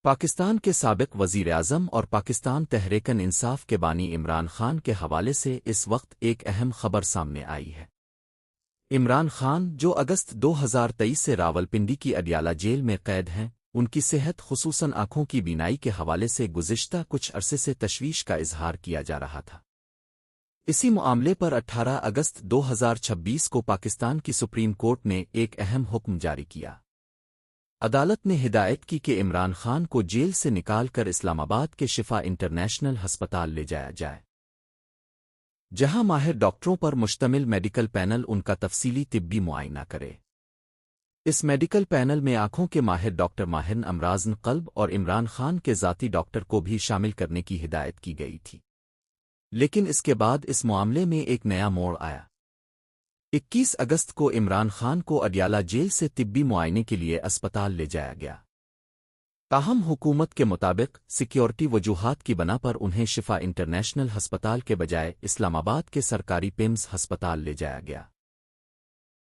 پاکستان کے سابق وزیر اعظم اور پاکستان تحریک انصاف کے بانی عمران خان کے حوالے سے اس وقت ایک اہم خبر سامنے آئی ہے۔ عمران خان، جو اگست 2023 سے راولپنڈی کی اڈیالہ جیل میں قید ہیں، ان کی صحت خصوصاً آنکھوں کی بینائی کے حوالے سے گزشتہ کچھ عرصے سے تشویش کا اظہار کیا جا رہا تھا۔ اسی معاملے پر 18 اگست 2026 کو پاکستان کی سپریم کورٹ نے ایک اہم حکم جاری کیا۔ عدالت نے ہدایت کی کہ عمران خان کو جیل سے نکال کر اسلام آباد کے شفا انٹرنیشنل ہسپتال لے جایا جائے، جہاں ماہر ڈاکٹروں پر مشتمل میڈیکل پینل ان کا تفصیلی طبی معائنہ کرے۔ اس میڈیکل پینل میں آنکھوں کے ماہر ڈاکٹر ماہر امراض قلب اور عمران خان کے ذاتی ڈاکٹر کو بھی شامل کرنے کی ہدایت کی گئی تھی، لیکن اس کے بعد اس معاملے میں ایک نیا موڑ آیا۔ 21 اگست کو عمران خان کو اڈیالہ جیل سے طبی معائنے کے لیے اسپتال لے جایا گیا، تاہم حکومت کے مطابق سیکیورٹی وجوہات کی بنا پر انہیں شفا انٹرنیشنل ہسپتال کے بجائے اسلام آباد کے سرکاری پیمز ہسپتال لے جایا گیا۔